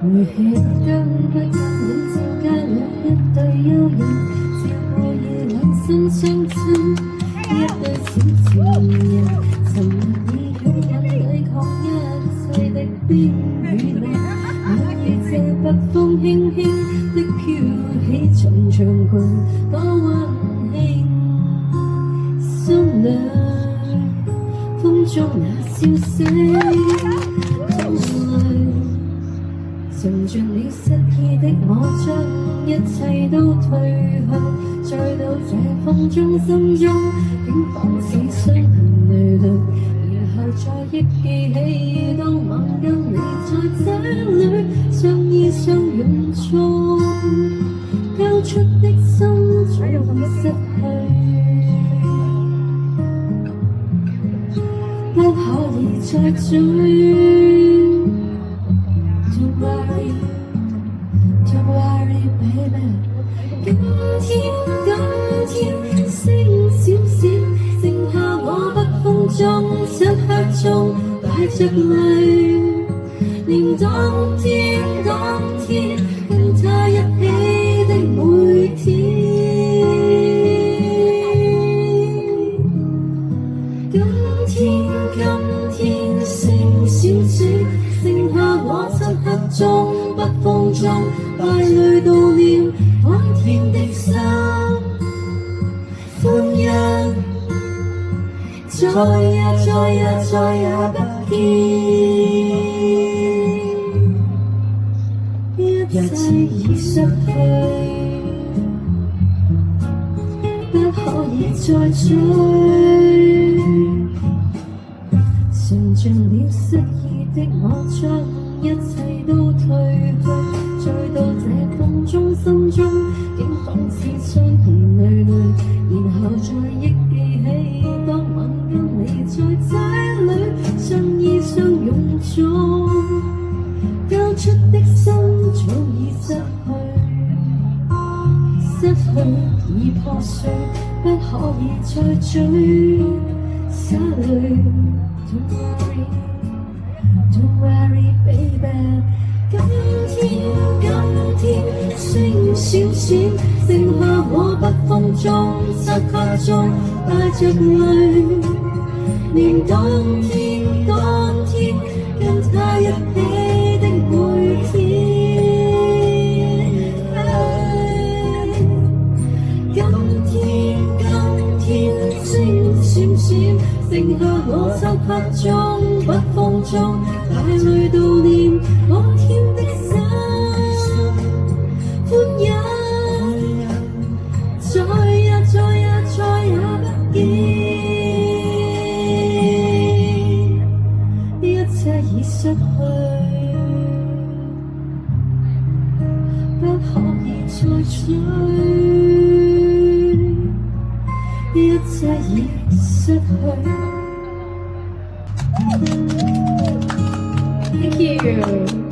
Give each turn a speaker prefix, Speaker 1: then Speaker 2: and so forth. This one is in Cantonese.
Speaker 1: 回氣跟不跟冷靜間有一對幽人，照過夜晚身相親，一對小情人，沉默以擁吻抵抗一切的邊與浪。我與這北風輕輕的飄起長長裙，多溫馨。心裏風中那笑聲，痛淚嘗盡了失意的我，將一切都退去，再到這風中心中，竟仿似傷痕累累，然後再憶記起當晚跟你在這裏相依相擁中，交出的心早已失去。不可以再追 Don't worry, don't worry baby 今天星閃閃，剩下我北風中漆黑中帶着淚，念當天跟他一起的每天。今天星閃閃，剩下我漆黑中北風中敗淚悼念當天的心歡欣，再也不見，一切已失去，不可以再追。嘗盡了失意的我，將一切都退去，再到這風中心中，竟仿似傷痕累累，然後再憶記起當晚跟你在這裏相依相擁中，交出的心早已失去已破碎，不可以再追，灑淚。Don't worry, baby 今天星閃閃，剩下我北風中漆黑中帶着淚，念當天跟他一起的每天。今天星閃閃，剩下我漆黑中北風中帶淚悼念當天的心歡欣，再也不見，一切已失去，不可以再追，一切已失去。Thank you.